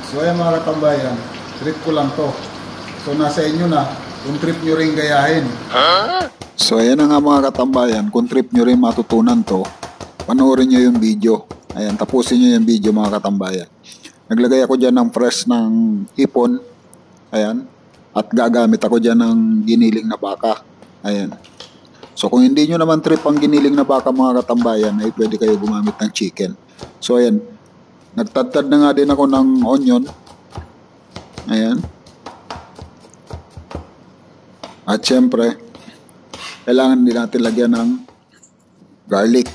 So ayan mga katambayan, trip ko lang to. So nasa inyo na kung trip nyo rin gayahin. So ayan na nga mga katambayan, kung trip nyo rin matutunan to, panoorin nyo yung video. Ayan, tapusin nyo yung video mga katambayan. Naglagay ako dyan ng fresh ng hipon. Ayan. At gagamit ako dyan ng giniling na baka. Ayan. So kung hindi nyo naman trip ang giniling na baka mga katambayan, ay pwede kayo gumamit ng chicken. So ayan. Nagtadtad na nga din ako ng onion. Ayan. At syempre, kailangan din natin lagyan ng garlic.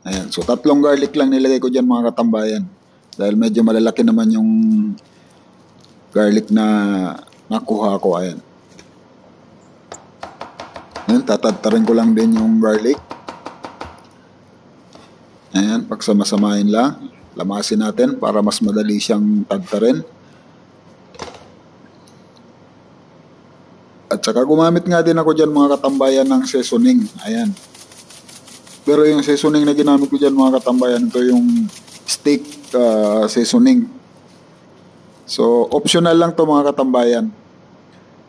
Ayan. So 3 garlic lang nilagay ko dyan mga katambayan. Dahil medyo malalaki naman yung garlic na nakuha ko. Ayan. Ayan, tatadtarin ko lang din yung garlic. Ayan, pagsamasamahin lang. Lamasin natin para mas madali siyang tadtarin. At saka gumamit nga din ako dyan mga katambayan ng seasoning. Ayan. Pero yung seasoning na ginamit ko dyan mga katambayan, ito yung steak seasoning. So, optional lang to mga katambayan.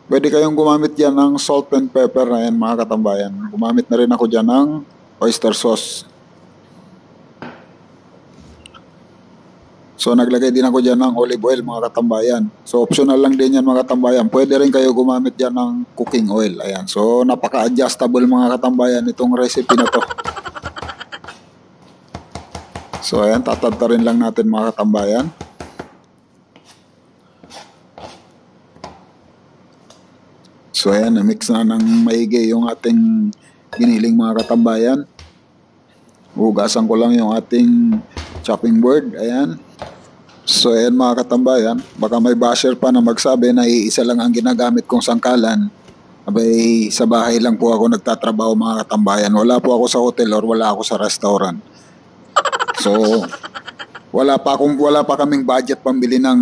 Pwede kayong gumamit dyan ng salt and pepper. Ayan mga katambayan. Gumamit na rin ako dyan ng oyster sauce. So, naglagay din ako dyan ng olive oil mga katambayan. So, optional lang din yan mga katambayan. Pwede rin kayo gumamit dyan ng cooking oil. Ayan. So, napaka-adjustable mga katambayan itong recipe na to. So, ayan. Tatadtarin lang natin mga katambayan. So, ayan. Na-mix na ng maigi yung ating giniling mga katambayan. Hugasan ko lang yung ating chopping board. Ayan. So ayan mga katambayan, baka may basher pa na magsabi na iisa lang ang ginagamit kong sangkalan. Abay, sa bahay lang po ako nagtatrabaho mga katambayan. Wala po ako sa hotel or wala ako sa restaurant. So wala pa kaming budget pambili ng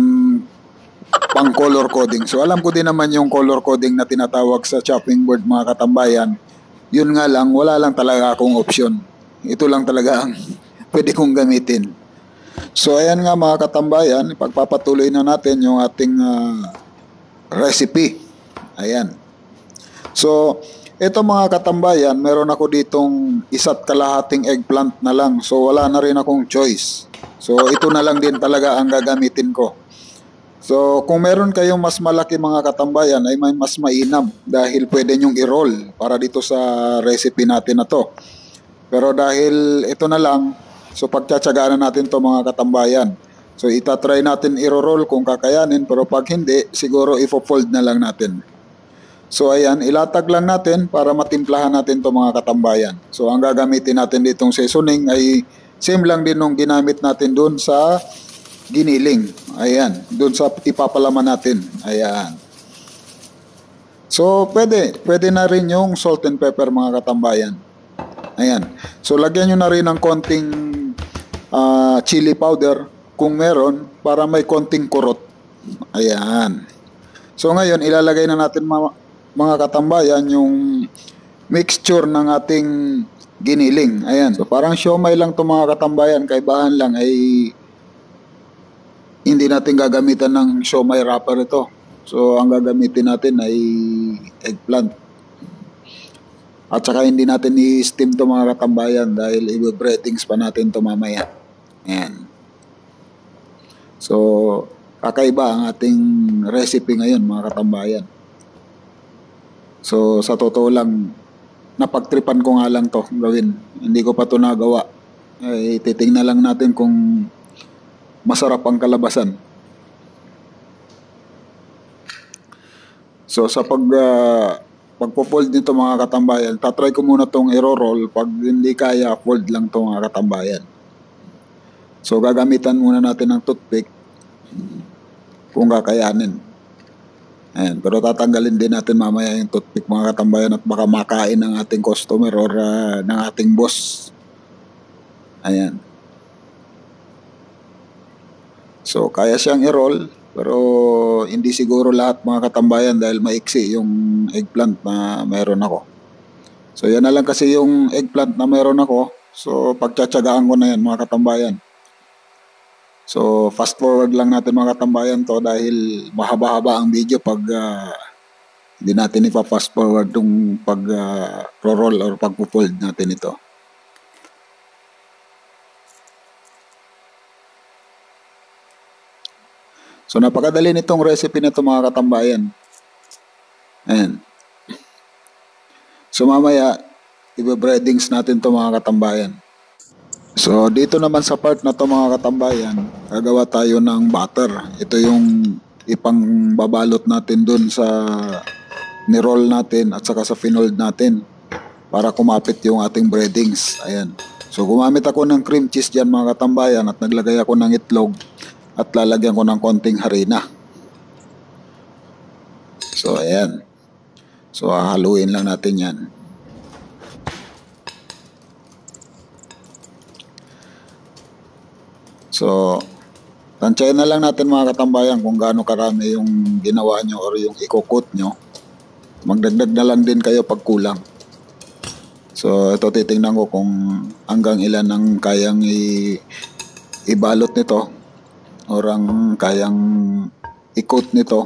pang color coding. So alam ko din naman yung color coding na tinatawag sa chopping board mga katambayan. Yun nga lang, wala lang talaga akong option. Ito lang talaga ang pwede kong gamitin. So ayan nga mga katambayan, ipagpapatuloy na natin yung ating recipe. Ayan. So ito mga katambayan, meron ako ditong 1 kalahating eggplant na lang. So wala na rin akong choice. So ito na lang din talaga ang gagamitin ko. So kung meron kayong mas malaki mga katambayan ay may mas mainam dahil pwede nyong i-roll para dito sa recipe natin na to. Pero dahil ito na lang, so pagtsatsagaan na natin to mga katambayan. So itatry natin i-roll kung kakayanin, pero pag hindi, siguro i-fold na lang natin. So ayan, ilatag lang natin para matimplahan natin to mga katambayan. So ang gagamitin natin ditong seasoning ay same lang din nung ginamit natin dun sa giniling. Ayan, dun sa ipapalaman natin. Ayan. So pwede na rin yung salt and pepper mga katambayan. Ayan. So lagyan nyo na rin ng konting chili powder kung meron para may konting kurot. Ayan. So ngayon ilalagay na natin mga katambayan yung mixture ng ating giniling. Ayan. So parang siomay lang to mga katambayan. Kaibahan lang ay hindi natin gagamitan ng siomay wrapper ito. So ang gagamitin natin ay eggplant. At saka hindi natin i-steam to mga katambayan dahil i-breadings pa natin to mamaya. Ayan. So, kakaiba ang ating recipe ngayon mga katambayan. So, sa totoo lang, napagtripan ko nga lang to gawin. Hindi ko pa to nagawa. Titingnan lang natin kung masarap ang kalabasan. So, sa pagpo-fold nito mga katambayan, tatry ko muna tong i-roll. Pag hindi kaya, fold lang to mga katambayan. So gagamitan muna natin ng toothpick kung kakayanin. Ayan, pero tatanggalin din natin mamaya yung toothpick mga katambayan at baka makain ng ating customer or ng ating boss. Ayan. So kaya siyang i-roll, pero hindi siguro lahat mga katambayan dahil maiksi yung eggplant na meron ako. So yan na lang kasi yung eggplant na meron ako. So pagtsatsagaan ko na yan mga katambayan. So, fast forward lang natin mga katambayan to dahil mahaba-haba ang video pag hindi natin ipa-fast forward yung pag-roll or pag-fold natin ito. So, napakadali nitong recipe na ito mga katambayan. Ayan. So, mamaya, ibe-breadings natin ito mga katambayan. So, dito naman sa part na to mga katambayan, gagawa tayo ng butter. Ito yung ipang babalot natin dun sa ni-roll natin at saka sa finold natin para kumapit yung ating breadings. Ayan. So, gumamit ako ng cream cheese dyan mga katambayan at naglagay ako ng itlog at lalagyan ko ng konting harina. So, ayan. So, haluin lang natin yan. So, tansyahin na lang natin mga katambayan kung gaano karami yung ginawa nyo or yung ikukot nyo. Magdagdag na lang din kayo pag kulang. So, ito titingnan ko kung hanggang ilan ang kayang ibalot nito or ang kayang ikot nito.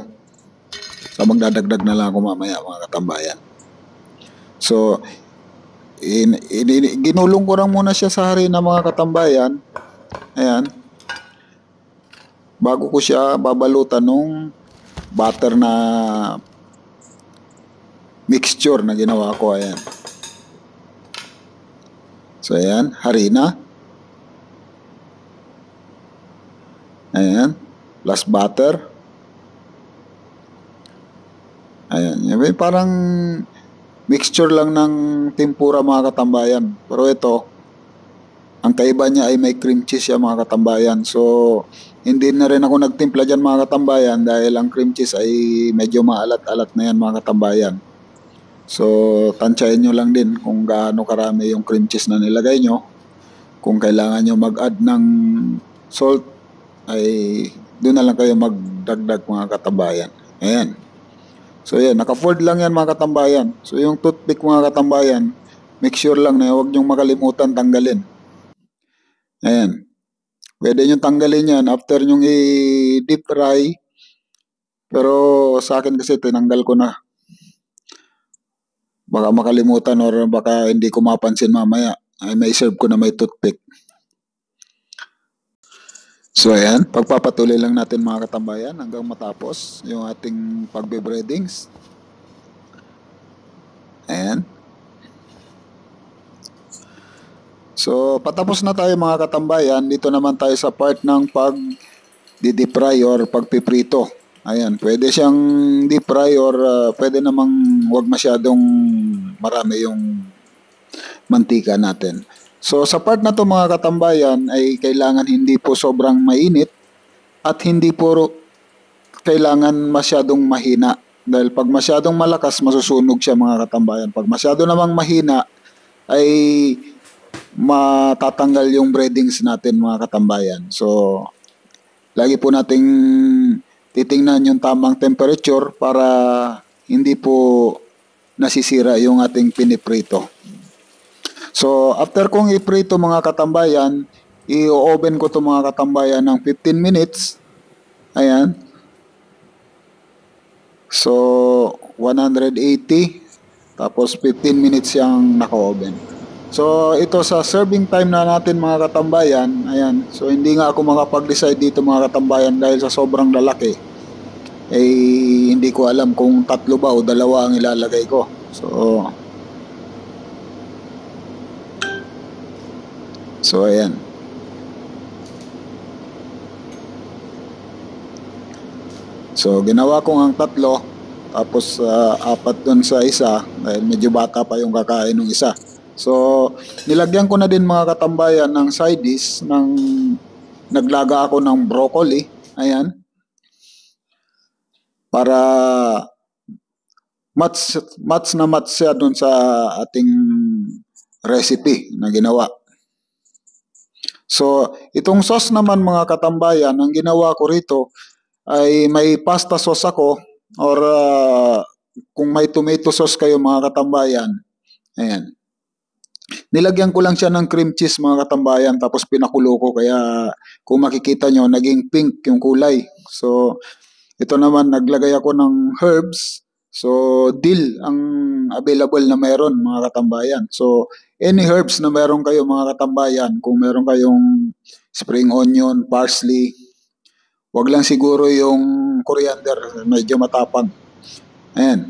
So, magdadagdag na lang ako mamaya mga katambayan. So, ginulong ko lang muna siya sa harina mga katambayan. Ayan. Bago ko siya babalutan nung butter na mixture na ginawa ko. Ayan. So, ayan. Harina. Ayan. Plus butter. Ayan. Yung parang mixture lang ng tempura mga katambayan. Pero ito, ang kaiba niya ay may cream cheese siya mga katambayan. So, hindi na rin ako nagtimpla dyan mga katambayan dahil ang cream cheese ay medyo maalat-alat na yan mga katambayan. So, tansyahin nyo lang din kung gaano karami yung cream cheese na nilagay nyo. Kung kailangan nyo mag-add ng salt, ay doon na lang kayo magdagdag mga katambayan. Ayan. So, yan. Naka-fold lang yan mga katambayan. So, yung toothpick mga katambayan, make sure lang na huwag nyong makalimutan tanggalin. Ayan. Pwede nyo tanggalin yan after nyong i-deep fry. Pero sa akin kasi tinanggal ko na. Baka makalimutan or baka hindi ko mapansin mamaya. Ay may serve ko na may toothpick. So ayan, pagpapatuloy lang natin mga katambayan hanggang matapos yung ating pagbe-breadings. Ayan. So, patapos na tayo mga katambayan. Dito naman tayo sa part ng pag-deep fry or pagpiprito. Ayan, pwede siyang deep fry or pwede namang wag masyadong marami yung mantika natin. So, sa part na to mga katambayan ay kailangan hindi po sobrang mainit at hindi po kailangan masyadong mahina. Dahil pag masyadong malakas, masusunog siya mga katambayan. Pag masyado namang mahina, ay matatanggal yung breadings natin mga katambayan. So, lagi po nating titingnan yung tamang temperature para hindi po nasisira yung ating piniprito. So, after kong iprito mga katambayan, i-oven ko to mga katambayan ng 15 minutes. Ayan. So, 180. Tapos 15 minutes yung naka-oven. So, ito sa serving time na natin mga katambayan, ayan. So, hindi nga ako makapag-decide dito mga katambayan dahil sa sobrang lalaki. Eh, hindi ko alam kung 3 ba o 2 ang ilalagay ko. So, ayan. So, ginawa ko ang 3, tapos 4 dun sa isa, dahil medyo bata pa yung kakain ng isa. So, nilagyan ko na din mga katambayan ng side dish, naglaga ako ng broccoli, ayan, para match na match siya dun sa ating recipe na ginawa. So, itong sauce naman mga katambayan, ang ginawa ko rito ay may pasta sauce ako or kung may tomato sauce kayo mga katambayan, ayan. Nilagyan ko lang siya ng cream cheese mga katambayan tapos pinakulo ko kaya kung makikita nyo naging pink yung kulay. So ito naman naglagay ako ng herbs. So dill ang available na meron mga katambayan. So any herbs na meron kayo mga katambayan, kung meron kayong spring onion, parsley, wag lang siguro yung coriander, medyo matapang. Ayan.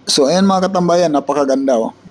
So ayan mga katambayan, napakaganda oh.